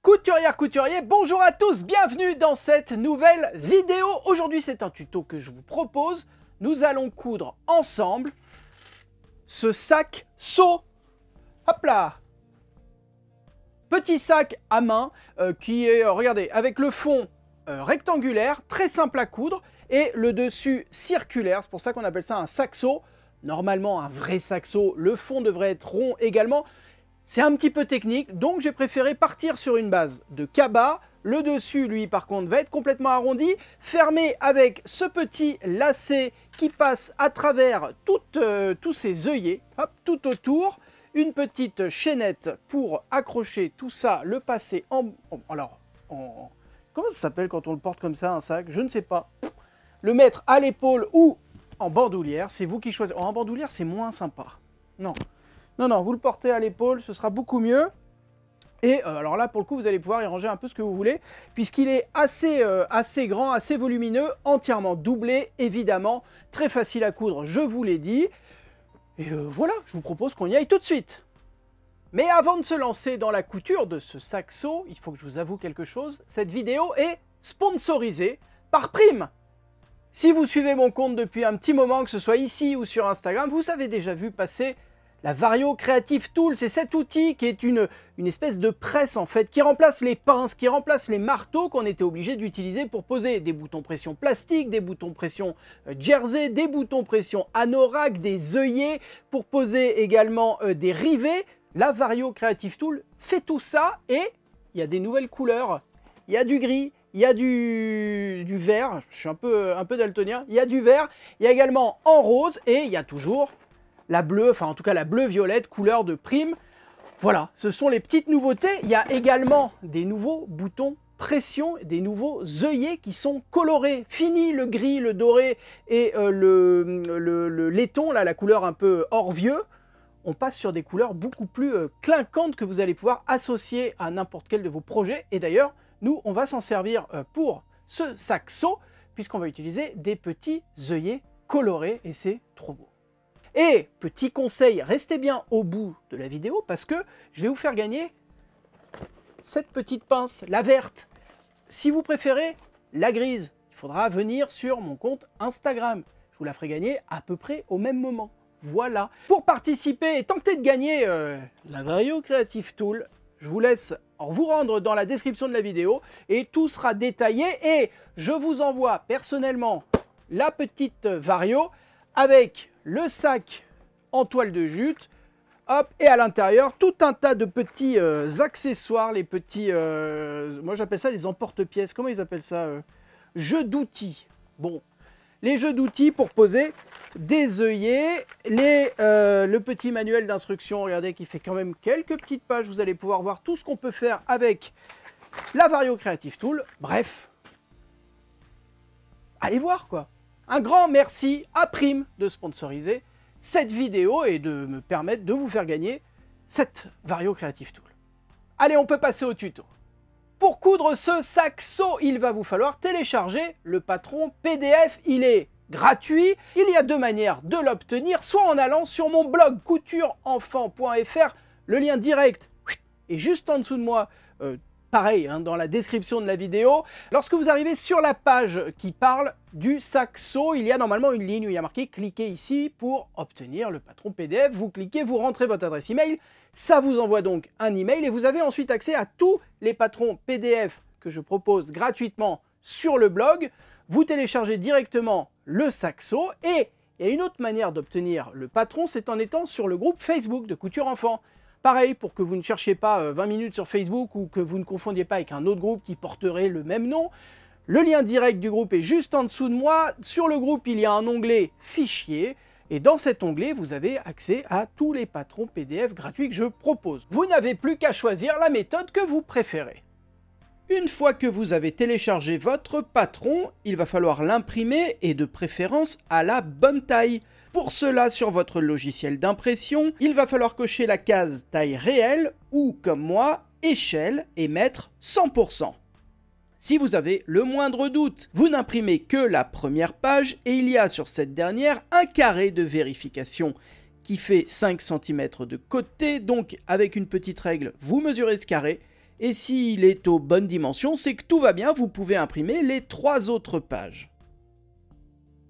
Couturière, couturier, bonjour à tous, bienvenue dans cette nouvelle vidéo. Aujourd'hui, c'est un tuto que je vous propose. Nous allons coudre ensemble ce sac seau. Hop là! Petit sac à main qui est, regardez, avec le fond rectangulaire, très simple à coudre, et le dessus circulaire. C'est pour ça qu'on appelle ça un sac seau. Normalement, un vrai sac seau, le fond devrait être rond également. C'est un petit peu technique, donc j'ai préféré partir sur une base de cabas. Le dessus, lui, par contre, va être complètement arrondi, fermé avec ce petit lacet qui passe à travers tous ces œillets, hop, tout autour. Une petite chaînette pour accrocher tout ça, le passer comment ça s'appelle quand on le porte comme ça, un sac? Je ne sais pas. Le mettre à l'épaule ou en bandoulière, c'est vous qui choisissez. En bandoulière, c'est moins sympa. Non. Non, non, vous le portez à l'épaule, ce sera beaucoup mieux. Et alors là, pour le coup, vous allez pouvoir y ranger un peu ce que vous voulez, puisqu'il est assez grand, assez volumineux, entièrement doublé, évidemment. Très facile à coudre, je vous l'ai dit. Et voilà, je vous propose qu'on y aille tout de suite. Mais avant de se lancer dans la couture de ce sac seau, il faut que je vous avoue quelque chose. Cette vidéo est sponsorisée par Prime. Si vous suivez mon compte depuis un petit moment, que ce soit ici ou sur Instagram, vous avez déjà vu passer la Vario Creative Tool. C'est cet outil qui est une espèce de presse en fait, qui remplace les pinces, qui remplace les marteaux qu'on était obligé d'utiliser pour poser des boutons pression plastique, des boutons pression jersey, des boutons pression anorak, des œillets, pour poser également des rivets. La Vario Creative Tool fait tout ça et il y a des nouvelles couleurs. Il y a du gris, il y a du vert, je suis un peu daltonien, il y a du vert, il y a également en rose et il y a toujours la bleue, enfin en tout cas la bleu-violette, couleur de Prime. Voilà, ce sont les petites nouveautés. Il y a également des nouveaux boutons pression, des nouveaux œillets qui sont colorés. Fini le gris, le doré et le laiton, là, la couleur un peu or vieux. On passe sur des couleurs beaucoup plus clinquantes que vous allez pouvoir associer à n'importe quel de vos projets. Et d'ailleurs, nous, on va s'en servir pour ce sac seau, puisqu'on va utiliser des petits œillets colorés et c'est trop beau. Et petit conseil, restez bien au bout de la vidéo parce que je vais vous faire gagner cette petite pince, la verte. Si vous préférez la grise, il faudra venir sur mon compte Instagram. Je vous la ferai gagner à peu près au même moment. Voilà. Pour participer et tenter de gagner la Vario Creative Tool, je vous laisse vous rendre dans la description de la vidéo et tout sera détaillé. Et je vous envoie personnellement la petite Vario avec le sac en toile de jute, hop, et à l'intérieur, tout un tas de petits accessoires, les petits, moi j'appelle ça les emporte-pièces, comment ils appellent ça jeux d'outils. Bon, les jeux d'outils pour poser des œillets, le petit manuel d'instruction, regardez, qui fait quand même quelques petites pages, vous allez pouvoir voir tout ce qu'on peut faire avec la Vario Creative Tool. Bref, allez voir quoi. Un grand merci à Prime de sponsoriser cette vidéo et de me permettre de vous faire gagner cette Vario Creative Tool. Allez, on peut passer au tuto. Pour coudre ce sac seau, il va vous falloir télécharger le patron PDF. Il est gratuit. Il y a deux manières de l'obtenir, soit en allant sur mon blog coutureenfant.fr. Le lien direct est juste en dessous de moi. Pareil, hein, dans la description de la vidéo. Lorsque vous arrivez sur la page qui parle du sac seau, il y a normalement une ligne où il y a marqué « Cliquez ici pour obtenir le patron PDF ». Vous cliquez, vous rentrez votre adresse email, ça vous envoie donc un email et vous avez ensuite accès à tous les patrons PDF que je propose gratuitement sur le blog. Vous téléchargez directement le sac seau et il y a une autre manière d'obtenir le patron, c'est en étant sur le groupe Facebook de Couture Enfant. Pareil, pour que vous ne cherchiez pas 20 minutes sur Facebook ou que vous ne confondiez pas avec un autre groupe qui porterait le même nom, le lien direct du groupe est juste en dessous de moi. Sur le groupe, il y a un onglet « Fichier » et dans cet onglet, vous avez accès à tous les patrons PDF gratuits que je propose. Vous n'avez plus qu'à choisir la méthode que vous préférez. Une fois que vous avez téléchargé votre patron, il va falloir l'imprimer et de préférence à la bonne taille. Pour cela, sur votre logiciel d'impression, il va falloir cocher la case taille réelle ou, comme moi, échelle et mettre 100%. Si vous avez le moindre doute, vous n'imprimez que la première page et il y a sur cette dernière un carré de vérification qui fait 5 cm de côté. Donc avec une petite règle, vous mesurez ce carré Et s'il est aux bonnes dimensions, c'est que tout va bien, vous pouvez imprimer les 3 autres pages.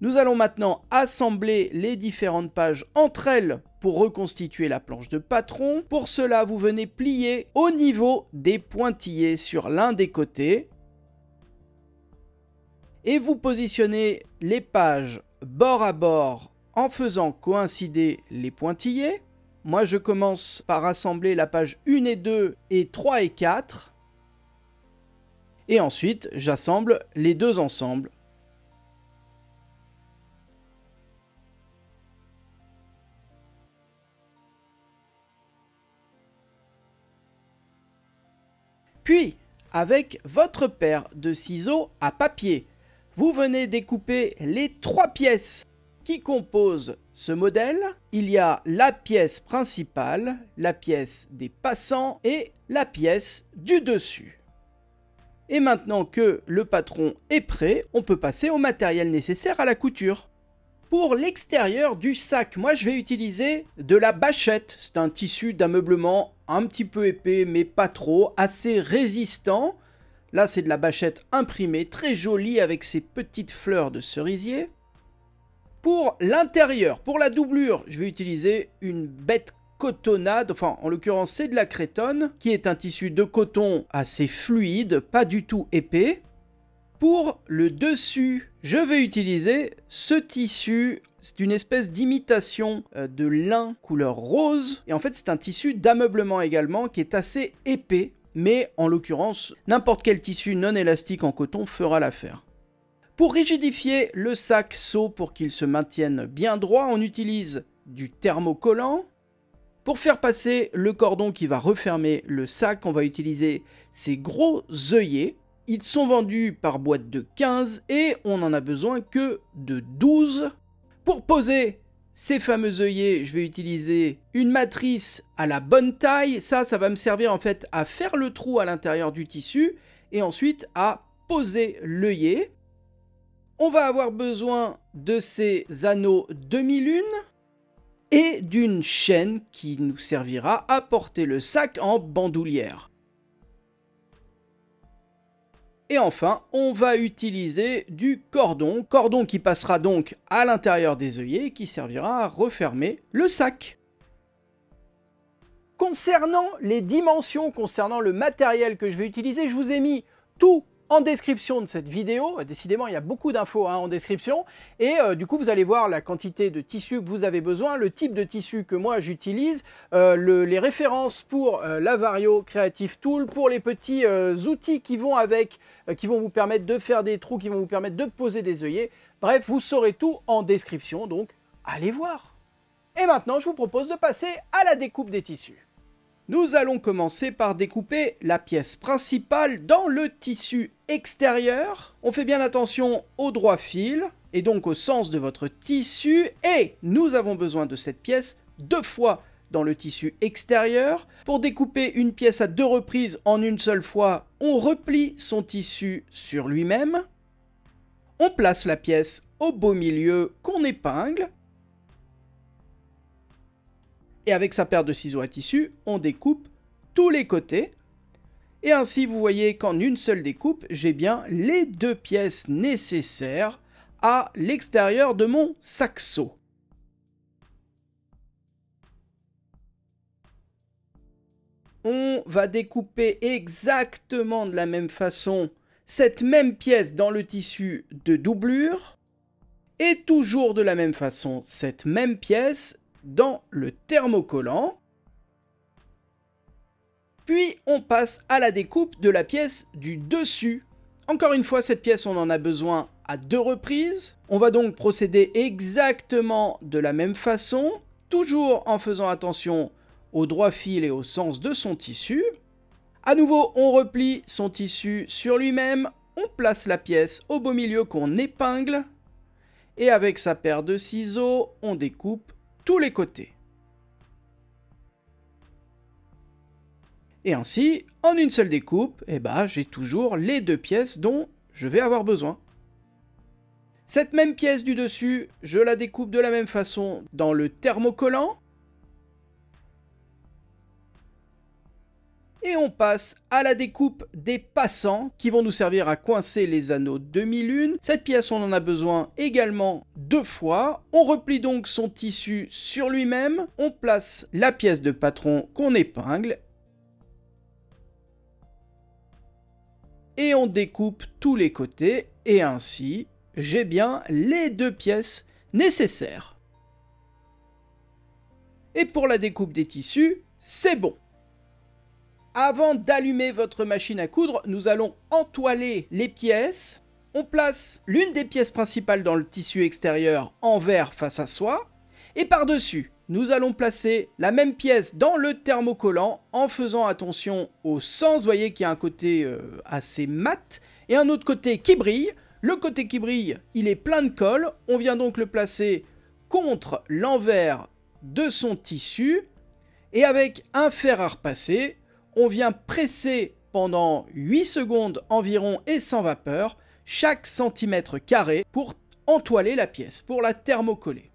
Nous allons maintenant assembler les différentes pages entre elles pour reconstituer la planche de patron. Pour cela, vous venez plier au niveau des pointillés sur l'un des côtés. Et vous positionnez les pages bord à bord en faisant coïncider les pointillés. Moi, je commence par assembler la page 1 et 2 et 3 et 4. Et ensuite, j'assemble les deux ensemble. Puis, avec votre paire de ciseaux à papier, vous venez découper les 3 pièces qui composent ce modèle. Il y a la pièce principale, la pièce des passants et la pièce du dessus. Et maintenant que le patron est prêt, on peut passer au matériel nécessaire à la couture. Pour l'extérieur du sac, moi je vais utiliser de la bâchette. C'est un tissu d'ameublement un petit peu épais mais pas trop, assez résistant. Là c'est de la bâchette imprimée, très jolie avec ses petites fleurs de cerisier. Pour l'intérieur, pour la doublure, je vais utiliser une bête cotonnade, enfin en l'occurrence c'est de la crétonne, qui est un tissu de coton assez fluide, pas du tout épais. Pour le dessus, je vais utiliser ce tissu, c'est une espèce d'imitation de lin couleur rose. Et en fait, c'est un tissu d'ameublement également qui est assez épais. Mais en l'occurrence, n'importe quel tissu non élastique en coton fera l'affaire. Pour rigidifier le sac seau pour qu'il se maintienne bien droit, on utilise du thermocollant. Pour faire passer le cordon qui va refermer le sac, on va utiliser ces gros œillets. Ils sont vendus par boîte de 15 et on n'en a besoin que de 12. Pour poser ces fameux œillets, je vais utiliser une matrice à la bonne taille. Ça va me servir en fait à faire le trou à l'intérieur du tissu et ensuite à poser l'œillet. On va avoir besoin de ces anneaux demi-lune et d'une chaîne qui nous servira à porter le sac en bandoulière. Et enfin, on va utiliser du cordon qui passera donc à l'intérieur des œillets et qui servira à refermer le sac. Concernant les dimensions, concernant le matériel que je vais utiliser, je vous ai mis tout en description de cette vidéo. Décidément, il y a beaucoup d'infos en description. Et du coup, vous allez voir la quantité de tissu que vous avez besoin, le type de tissu que moi j'utilise, les références pour la Vario Creative Tool, pour les petits outils qui vont avec, qui vont vous permettre de faire des trous, qui vont vous permettre de poser des œillets. Bref, vous saurez tout en description, donc allez voir. Et maintenant, je vous propose de passer à la découpe des tissus. Nous allons commencer par découper la pièce principale dans le tissu extérieur. On fait bien attention au droit fil et donc au sens de votre tissu. Et nous avons besoin de cette pièce 2 fois dans le tissu extérieur. Pour découper une pièce à 2 reprises en une seule fois, on replie son tissu sur lui-même. On place la pièce au beau milieu qu'on épingle. Et avec sa paire de ciseaux à tissu, on découpe tous les côtés. Et ainsi, vous voyez qu'en une seule découpe, j'ai bien les 2 pièces nécessaires à l'extérieur de mon saxo. On va découper exactement de la même façon cette même pièce dans le tissu de doublure. Et toujours de la même façon, cette même pièce dans le thermocollant. Puis on passe à la découpe de la pièce du dessus. Encore une fois, cette pièce, on en a besoin à 2 reprises. On va donc procéder exactement de la même façon, toujours en faisant attention au droit fil et au sens de son tissu. À nouveau, on replie son tissu sur lui-même, on place la pièce au beau milieu qu'on épingle, et avec sa paire de ciseaux, on découpe tous les côtés. Et ainsi, en une seule découpe, j'ai toujours les 2 pièces dont je vais avoir besoin. Cette même pièce du dessus, je la découpe de la même façon dans le thermocollant. Et on passe à la découpe des passants qui vont nous servir à coincer les anneaux demi-lune. Cette pièce, on en a besoin également 2 fois. On replie donc son tissu sur lui-même. On place la pièce de patron qu'on épingle. Et on découpe tous les côtés. Et ainsi, j'ai bien les 2 pièces nécessaires. Et pour la découpe des tissus, c'est bon. Avant d'allumer votre machine à coudre, nous allons entoiler les pièces. On place l'une des pièces principales dans le tissu extérieur en vert face à soi. Et par-dessus, nous allons placer la même pièce dans le thermocollant en faisant attention au sens. Vous voyez qu'il y a un côté assez mat et un autre côté qui brille. Le côté qui brille, il est plein de colle. On vient donc le placer contre l'envers de son tissu. Et avec un fer à repasser, on vient presser pendant 8 secondes environ et sans vapeur chaque centimètre carré pour entoiler la pièce, pour la thermocoller.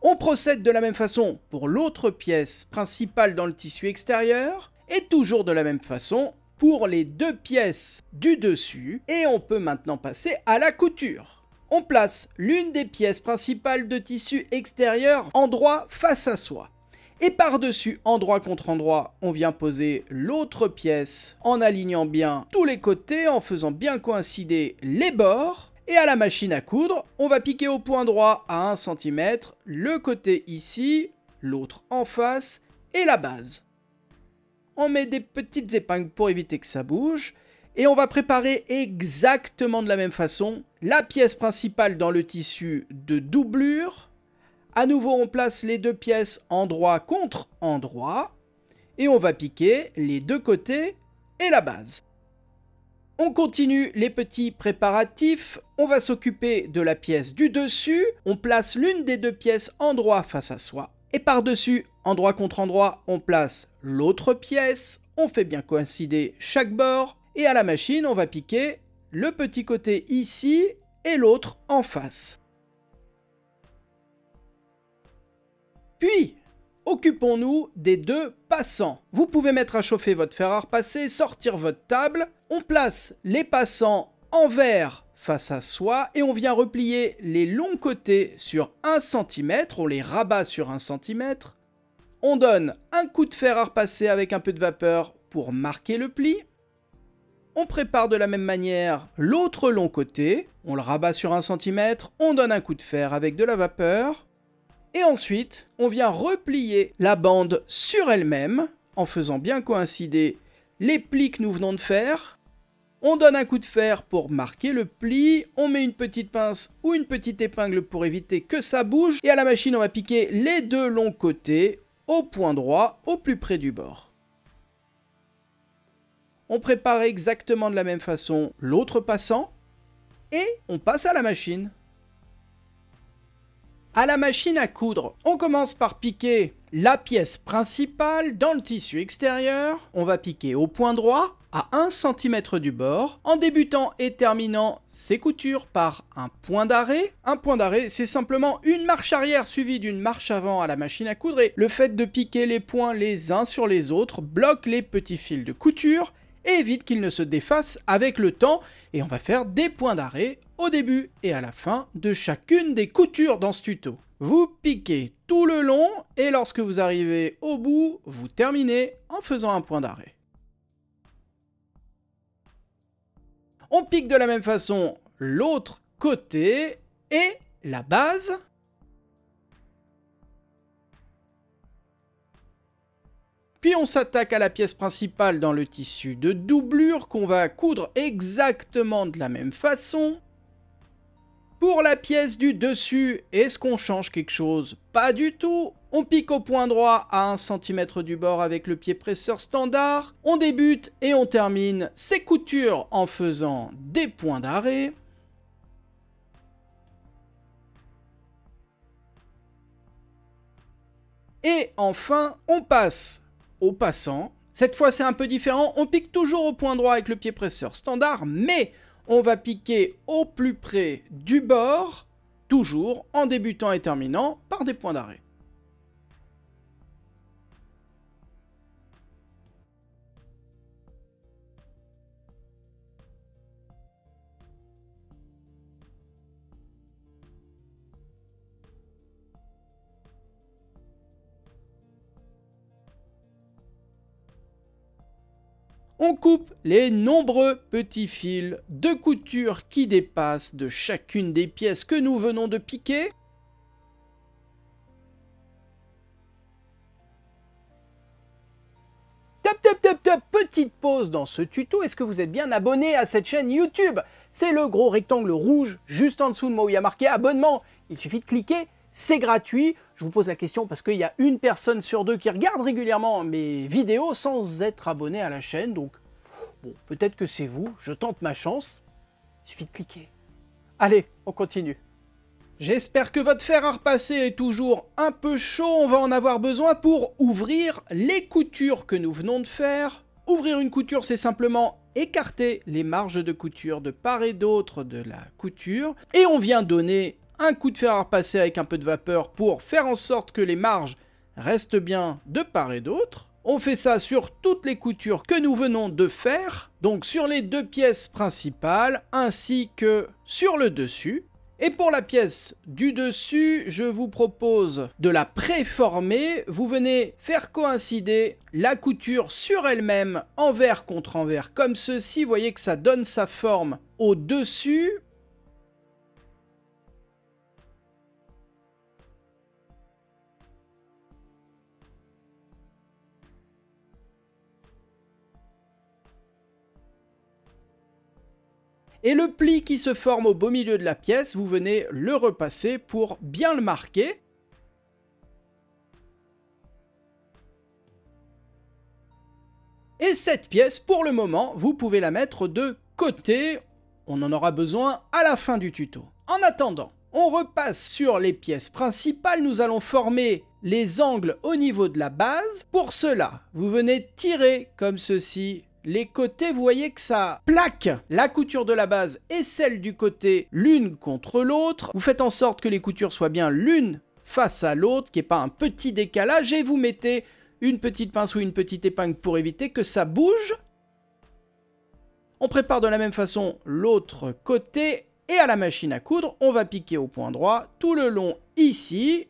On procède de la même façon pour l'autre pièce principale dans le tissu extérieur et toujours de la même façon pour les 2 pièces du dessus et on peut maintenant passer à la couture. On place l'une des pièces principales de tissu extérieur endroit face à soi. Et par-dessus, endroit contre endroit, on vient poser l'autre pièce en alignant bien tous les côtés, en faisant bien coïncider les bords. Et à la machine à coudre, on va piquer au point droit à 1 cm, le côté ici, l'autre en face et la base. On met des petites épingles pour éviter que ça bouge. Et on va préparer exactement de la même façon la pièce principale dans le tissu de doublure. À nouveau, on place les 2 pièces endroit contre endroit et on va piquer les 2 côtés et la base. On continue les petits préparatifs. On va s'occuper de la pièce du dessus. On place l'une des 2 pièces endroit face à soi. Et par-dessus, endroit contre endroit, on place l'autre pièce. On fait bien coïncider chaque bord. Et à la machine, on va piquer le petit côté ici et l'autre en face. Puis, occupons-nous des 2 passants. Vous pouvez mettre à chauffer votre fer à repasser, sortir votre table. On place les passants en vert face à soi et on vient replier les longs côtés sur 1 cm. On les rabat sur 1 cm. On donne un coup de fer à repasser avec un peu de vapeur pour marquer le pli. On prépare de la même manière l'autre long côté. On le rabat sur 1 cm. On donne un coup de fer avec de la vapeur. Et ensuite, on vient replier la bande sur elle-même en faisant bien coïncider les plis que nous venons de faire. On donne un coup de fer pour marquer le pli, on met une petite pince ou une petite épingle pour éviter que ça bouge. Et à la machine, on va piquer les 2 longs côtés au point droit, au plus près du bord. On prépare exactement de la même façon l'autre passant et on passe à la machine. À la machine à coudre, on commence par piquer la pièce principale dans le tissu extérieur. On va piquer au point droit, à 1 cm du bord, en débutant et terminant ces coutures par un point d'arrêt. Un point d'arrêt, c'est simplement une marche arrière suivie d'une marche avant à la machine à coudre. Et le fait de piquer les points les uns sur les autres bloque les petits fils de couture et évite qu'ils ne se défassent avec le temps. Et on va faire des points d'arrêt au début et à la fin de chacune des coutures dans ce tuto. Vous piquez tout le long et lorsque vous arrivez au bout, vous terminez en faisant un point d'arrêt. On pique de la même façon l'autre côté et la base. Puis on s'attaque à la pièce principale dans le tissu de doublure qu'on va coudre exactement de la même façon. Pour la pièce du dessus, est-ce qu'on change quelque chose? Pas du tout. On pique au point droit à 1 cm du bord avec le pied presseur standard. On débute et on termine ces coutures en faisant des points d'arrêt. Et enfin, on passe au passant. Cette fois, c'est un peu différent. On pique toujours au point droit avec le pied presseur standard, mais on va piquer au plus près du bord, toujours en débutant et terminant par des points d'arrêt. On coupe les nombreux petits fils de couture qui dépassent de chacune des pièces que nous venons de piquer. Petite pause dans ce tuto, est-ce que vous êtes bien abonné à cette chaîne YouTube? C'est le gros rectangle rouge juste en dessous de moi où il y a marqué abonnement. Il suffit de cliquer, c'est gratuit. Je vous pose la question parce qu'il y a une personne sur deux qui regarde régulièrement mes vidéos sans être abonné à la chaîne. Donc, bon, peut-être que c'est vous, je tente ma chance. Il suffit de cliquer. Allez, on continue. J'espère que votre fer à repasser est toujours un peu chaud. On va en avoir besoin pour ouvrir les coutures que nous venons de faire. Ouvrir une couture, c'est simplement écarter les marges de couture de part et d'autre de la couture. Et on vient donner un coup de fer à repasser avec un peu de vapeur pour faire en sorte que les marges restent bien de part et d'autre. On fait ça sur toutes les coutures que nous venons de faire, donc sur les deux pièces principales ainsi que sur le dessus. Et pour la pièce du dessus, je vous propose de la préformer. Vous venez faire coïncider la couture sur elle-même, envers contre envers, comme ceci. Vous voyez que ça donne sa forme au dessus. Et le pli qui se forme au beau milieu de la pièce, vous venez le repasser pour bien le marquer. Et cette pièce, pour le moment, vous pouvez la mettre de côté. On en aura besoin à la fin du tuto. En attendant, on repasse sur les pièces principales. Nous allons former les angles au niveau de la base. Pour cela, vous venez tirer comme ceci. Les côtés, vous voyez que ça plaque la couture de la base et celle du côté l'une contre l'autre. Vous faites en sorte que les coutures soient bien l'une face à l'autre, qu'il n'y ait pas un petit décalage, et vous mettez une petite pince ou une petite épingle pour éviter que ça bouge. On prépare de la même façon l'autre côté et à la machine à coudre, on va piquer au point droit tout le long ici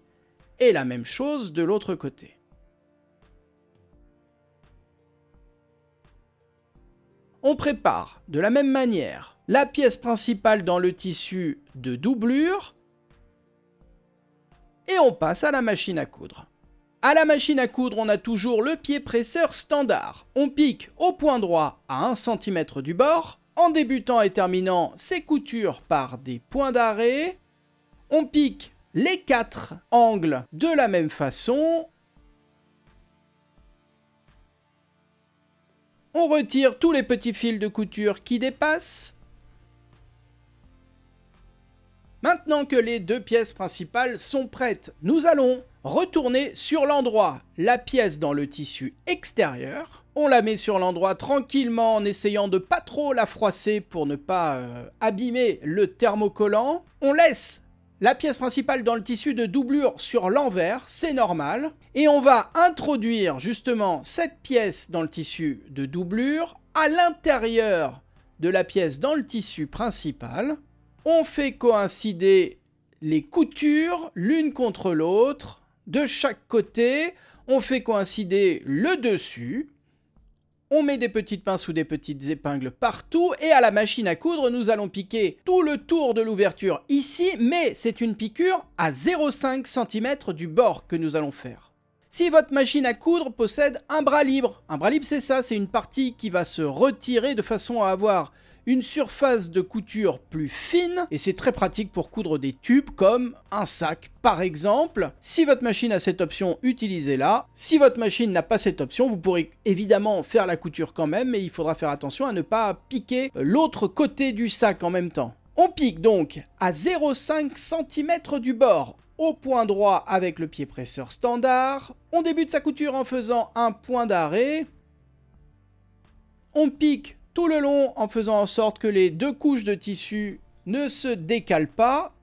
et la même chose de l'autre côté. On prépare de la même manière la pièce principale dans le tissu de doublure et on passe à la machine à coudre. À la machine à coudre, on a toujours le pied presseur standard. On pique au point droit à 1 cm du bord, en débutant et terminant ces coutures par des points d'arrêt. On pique les 4 angles de la même façon. On retire tous les petits fils de couture qui dépassent. Maintenant que les deux pièces principales sont prêtes, nous allons retourner sur l'endroit la pièce dans le tissu extérieur. On la met sur l'endroit tranquillement en essayant de pas trop la froisser pour ne pas abîmer le thermocollant. On laisse la pièce principale dans le tissu de doublure sur l'envers, c'est normal. Et on va introduire justement cette pièce dans le tissu de doublure à l'intérieur de la pièce dans le tissu principal. On fait coïncider les coutures l'une contre l'autre de chaque côté. On fait coïncider le dessus. On met des petites pinces ou des petites épingles partout et à la machine à coudre, nous allons piquer tout le tour de l'ouverture ici, mais c'est une piqûre à 0,5 cm du bord que nous allons faire. Si votre machine à coudre possède un bras libre c'est ça, c'est une partie qui va se retirer de façon à avoir une surface de couture plus fine et c'est très pratique pour coudre des tubes comme un sac par exemple. Si votre machine a cette option, utilisez-la. Si votre machine n'a pas cette option, vous pourrez évidemment faire la couture quand même, mais il faudra faire attention à ne pas piquer l'autre côté du sac en même temps. On pique donc à 0,5 cm du bord au point droit avec le pied presseur standard. On débute sa couture en faisant un point d'arrêt. On pique tout le long en faisant en sorte que les deux couches de tissu ne se décalent pas.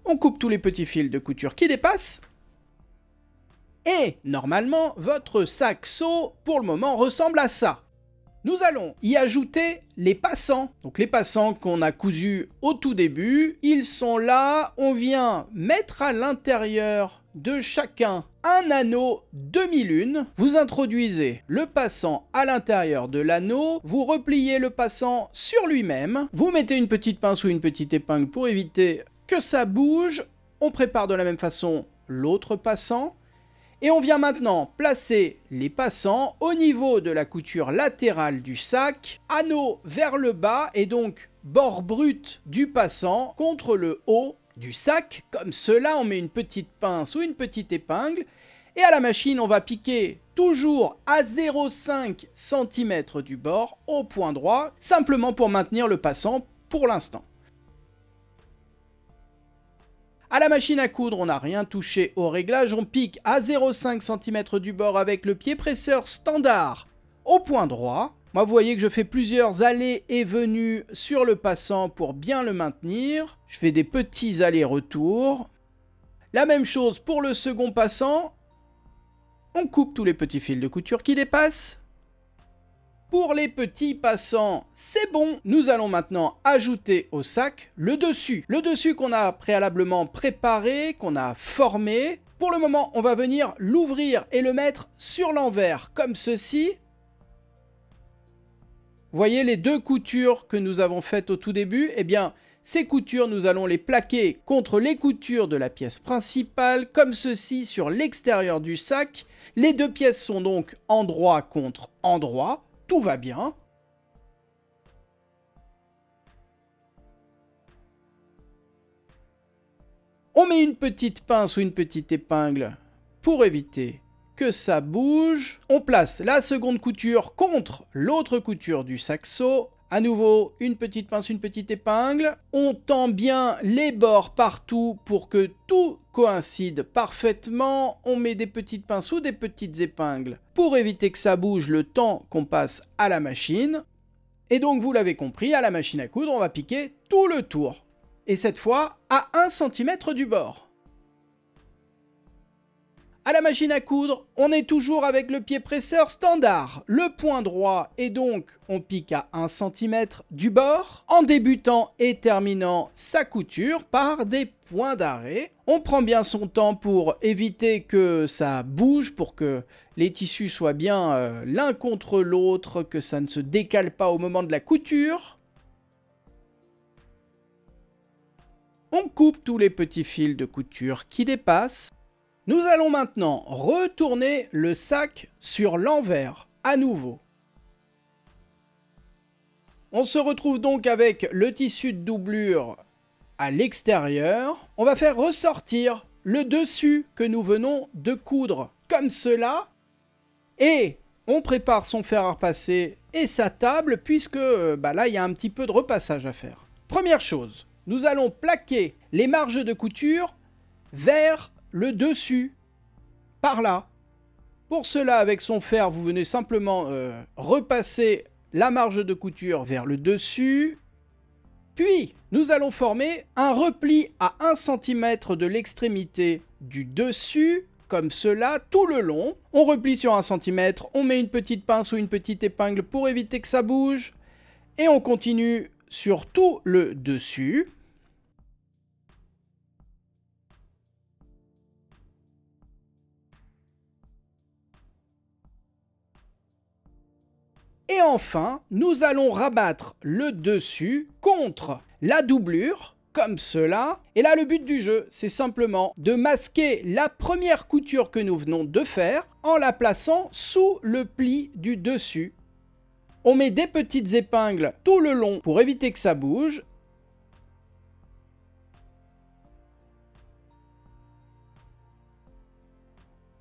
On coupe tous les petits fils de couture qui dépassent. Et normalement, votre sac seau, pour le moment, ressemble à ça. Nous allons y ajouter les passants. Donc les passants qu'on a cousus au tout début, ils sont là. On vient mettre à l'intérieur de chacun un anneau demi-lune. Vous introduisez le passant à l'intérieur de l'anneau, vous repliez le passant sur lui-même, vous mettez une petite pince ou une petite épingle pour éviter que ça bouge. On prépare de la même façon l'autre passant. Et on vient maintenant placer les passants au niveau de la couture latérale du sac, anneau vers le bas et donc bord brut du passant contre le haut du sac. Comme cela, on met une petite pince ou une petite épingle et à la machine, on va piquer toujours à 0,5 cm du bord au point droit, simplement pour maintenir le passant pour l'instant. À la machine à coudre, on n'a rien touché au réglage, on pique à 0,5 cm du bord avec le pied presseur standard au point droit. Moi, vous voyez que je fais plusieurs allées et venues sur le passant pour bien le maintenir. Je fais des petits allers-retours. La même chose pour le second passant. On coupe tous les petits fils de couture qui dépassent. Pour les petits passants, c'est bon. Nous allons maintenant ajouter au sac le dessus. Le dessus qu'on a préalablement préparé, qu'on a formé. Pour le moment, on va venir l'ouvrir et le mettre sur l'envers, comme ceci. Vous voyez les deux coutures que nous avons faites au tout début? Eh bien, ces coutures, nous allons les plaquer contre les coutures de la pièce principale, comme ceci sur l'extérieur du sac. Les deux pièces sont donc endroit contre endroit. Tout va bien. On met une petite pince ou une petite épingle pour éviter que ça bouge. On place la seconde couture contre l'autre couture du saxo. À nouveau, une petite pince, une petite épingle. On tend bien les bords partout pour que tout coïncide parfaitement. On met des petites pinces ou des petites épingles pour éviter que ça bouge le temps qu'on passe à la machine. Et donc, vous l'avez compris, à la machine à coudre, on va piquer tout le tour. Et cette fois, à 1 cm du bord. À la machine à coudre, on est toujours avec le pied presseur standard. Le point droit et donc on pique à 1 cm du bord en débutant et terminant sa couture par des points d'arrêt. On prend bien son temps pour éviter que ça bouge, pour que les tissus soient bien l'un contre l'autre, que ça ne se décale pas au moment de la couture. On coupe tous les petits fils de couture qui dépassent. Nous allons maintenant retourner le sac sur l'envers à nouveau. On se retrouve donc avec le tissu de doublure à l'extérieur. On va faire ressortir le dessus que nous venons de coudre comme cela. Et on prépare son fer à repasser et sa table puisque là il y a un petit peu de repassage à faire. Première chose, nous allons plaquer les marges de couture vers le dessus, par là. Pour cela, avec son fer, vous venez simplement repasser la marge de couture vers le dessus. Puis, nous allons former un repli à 1 cm de l'extrémité du dessus, comme cela, tout le long. On replie sur 1 cm, on met une petite pince ou une petite épingle pour éviter que ça bouge. Et on continue sur tout le dessus. Et enfin, nous allons rabattre le dessus contre la doublure, comme cela. Et là, le but du jeu, c'est simplement de masquer la première couture que nous venons de faire en la plaçant sous le pli du dessus. On met des petites épingles tout le long pour éviter que ça bouge.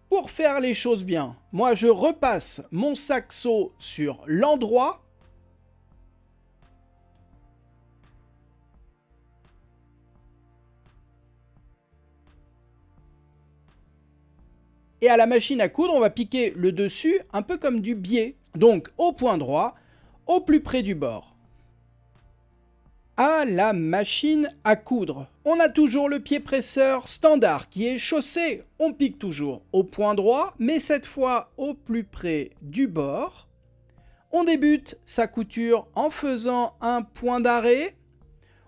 Pour faire les choses bien, moi je repasse mon saxo sur l'endroit. Et à la machine à coudre, on va piquer le dessus un peu comme du biais. Donc au point droit, au plus près du bord. À la machine à coudre, on a toujours le pied presseur standard qui est chaussé. On pique toujours au point droit, mais cette fois au plus près du bord. On débute sa couture en faisant un point d'arrêt.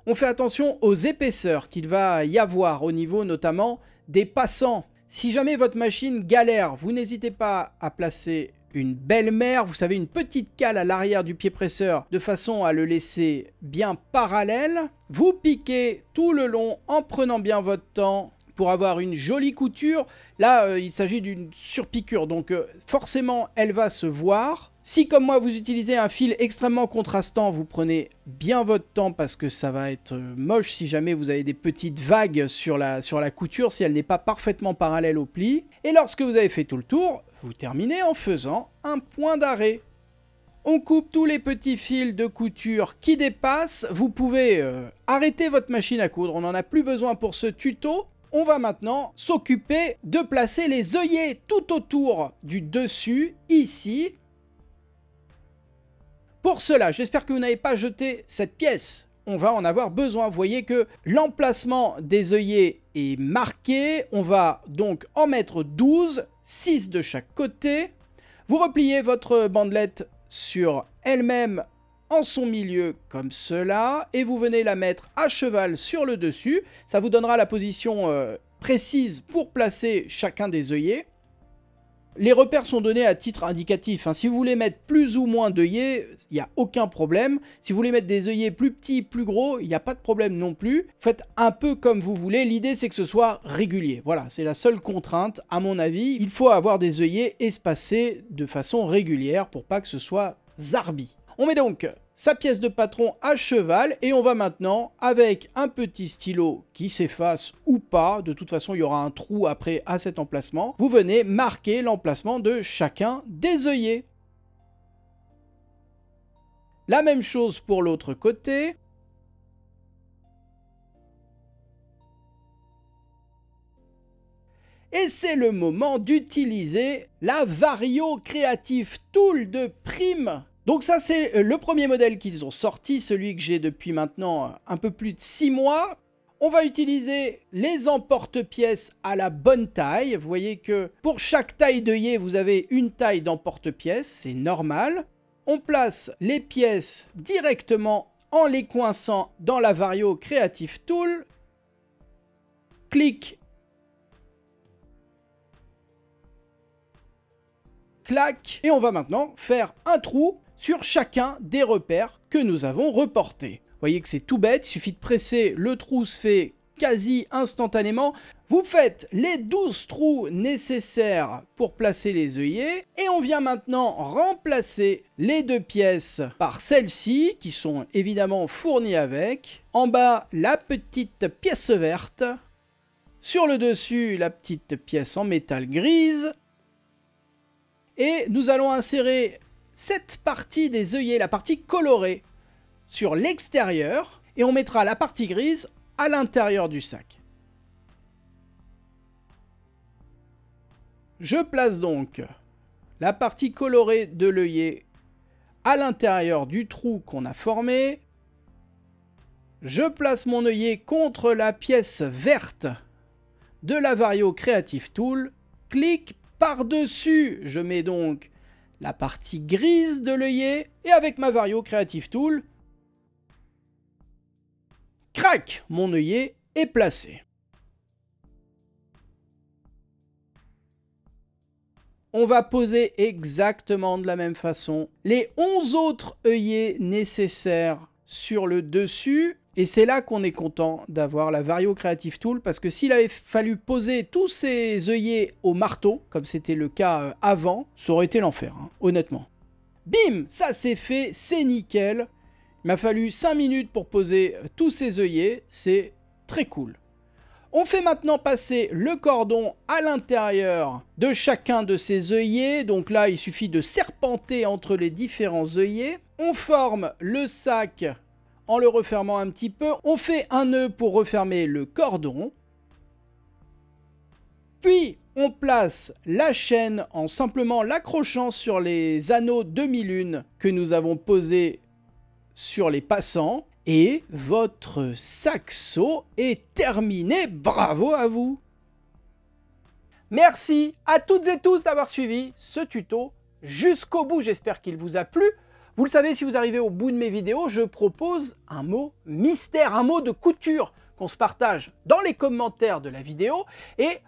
On fait attention aux épaisseurs qu'il va y avoir au niveau notamment des passants. Si jamais votre machine galère, vous n'hésitez pas à placer une belle-mère, vous savez, une petite cale à l'arrière du pied presseur de façon à le laisser bien parallèle. Vous piquez tout le long en prenant bien votre temps pour avoir une jolie couture. Là, il s'agit d'une surpiqûre, donc forcément, elle va se voir. Si, comme moi, vous utilisez un fil extrêmement contrastant, vous prenez bien votre temps parce que ça va être moche si jamais vous avez des petites vagues sur la couture, si elle n'est pas parfaitement parallèle au pli. Et lorsque vous avez fait tout le tour, vous terminez en faisant un point d'arrêt. On coupe tous les petits fils de couture qui dépassent. Vous pouvez arrêter votre machine à coudre, on n'en a plus besoin pour ce tuto. On va maintenant s'occuper de placer les œillets tout autour du dessus, ici. Pour cela, j'espère que vous n'avez pas jeté cette pièce. On va en avoir besoin. Vous voyez que l'emplacement des œillets est marqué. On va donc en mettre 12, 6 de chaque côté. Vous repliez votre bandelette sur elle-même en son milieu comme cela. Et vous venez la mettre à cheval sur le dessus. Ça vous donnera la position précise pour placer chacun des œillets. Les repères sont donnés à titre indicatif. Si vous voulez mettre plus ou moins d'œillets, il n'y a aucun problème. Si vous voulez mettre des œillets plus petits, plus gros, il n'y a pas de problème non plus. Faites un peu comme vous voulez. L'idée, c'est que ce soit régulier. Voilà, c'est la seule contrainte, à mon avis. Il faut avoir des œillets espacés de façon régulière pour pas que ce soit zarbi. On met donc sa pièce de patron à cheval et on va maintenant, avec un petit stylo qui s'efface ou pas, de toute façon il y aura un trou après à cet emplacement, vous venez marquer l'emplacement de chacun des œillets. La même chose pour l'autre côté. Et c'est le moment d'utiliser la Vario Creative Tool de Prime. Donc ça, c'est le premier modèle qu'ils ont sorti, celui que j'ai depuis maintenant un peu plus de 6 mois. On va utiliser les emporte-pièces à la bonne taille. Vous voyez que pour chaque taille d'œillet, vous avez une taille d'emporte-pièces, c'est normal. On place les pièces directement en les coinçant dans la Vario Creative Tool. Clic. Clac. Et on va maintenant faire un trou sur chacun des repères que nous avons reportés. Vous voyez que c'est tout bête, il suffit de presser, le trou se fait quasi instantanément. Vous faites les 12 trous nécessaires pour placer les œillets et on vient maintenant remplacer les deux pièces par celles-ci qui sont évidemment fournies avec. En bas, la petite pièce verte. Sur le dessus, la petite pièce en métal grise. Et nous allons insérer cette partie des œillets, la partie colorée, sur l'extérieur. Et on mettra la partie grise à l'intérieur du sac. Je place donc la partie colorée de l'œillet à l'intérieur du trou qu'on a formé. Je place mon œillet contre la pièce verte de la Vario Creative Tool. Clic par-dessus, je mets donc la partie grise de l'œillet et avec ma Vario Creative Tool, crac, mon œillet est placé. On va poser exactement de la même façon les 11 autres œillets nécessaires sur le dessus. Et c'est là qu'on est content d'avoir la Vario Creative Tool parce que s'il avait fallu poser tous ces œillets au marteau, comme c'était le cas avant, ça aurait été l'enfer, honnêtement. Bim, ça c'est fait, c'est nickel. Il m'a fallu 5 minutes pour poser tous ces œillets, c'est très cool. On fait maintenant passer le cordon à l'intérieur de chacun de ces œillets. Donc là, il suffit de serpenter entre les différents œillets. On forme le sac en le refermant un petit peu. On fait un nœud pour refermer le cordon. Puis, on place la chaîne en simplement l'accrochant sur les anneaux demi-lune que nous avons posés sur les passants. Et votre saxo est terminé. Bravo à vous! Merci à toutes et tous d'avoir suivi ce tuto jusqu'au bout. J'espère qu'il vous a plu. Vous le savez, si vous arrivez au bout de mes vidéos, je propose un mot mystère, un mot de couture qu'on se partage dans les commentaires de la vidéo. Et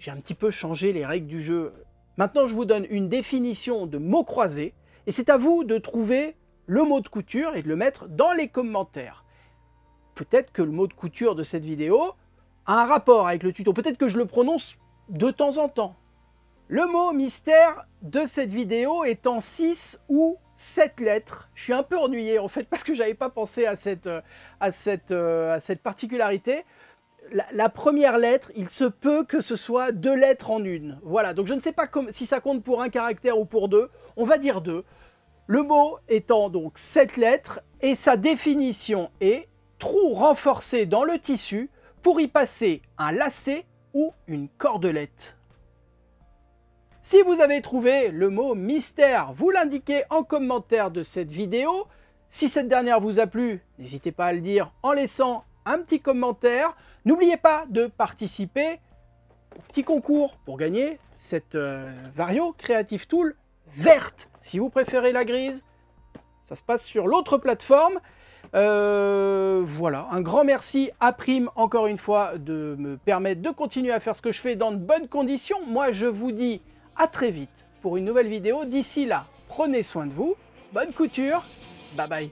j'ai un petit peu changé les règles du jeu. Maintenant, je vous donne une définition de mots croisés, et c'est à vous de trouver le mot de couture et de le mettre dans les commentaires. Peut-être que le mot de couture de cette vidéo a un rapport avec le tuto, peut-être que je le prononce de temps en temps. Le mot mystère de cette vidéo est en 6 ou 7 lettres. Je suis un peu ennuyé en fait parce que j'avais pas pensé à cette particularité. La première lettre, il se peut que ce soit 2 lettres en une. Voilà, donc je ne sais pas si ça compte pour un caractère ou pour 2. On va dire 2. Le mot étant donc 7 lettres et sa définition est trou renforcé dans le tissu pour y passer un lacet ou une cordelette. Si vous avez trouvé le mot mystère, vous l'indiquez en commentaire de cette vidéo. Si cette dernière vous a plu, n'hésitez pas à le dire en laissant un petit commentaire. N'oubliez pas de participer au petit concours pour gagner cette Vario Creative Tool verte. Si vous préférez la grise, ça se passe sur l'autre plateforme. Voilà, un grand merci à Prime encore une fois de me permettre de continuer à faire ce que je fais dans de bonnes conditions. Moi je vous dis à très vite pour une nouvelle vidéo. D'ici là, prenez soin de vous, bonne couture, bye bye.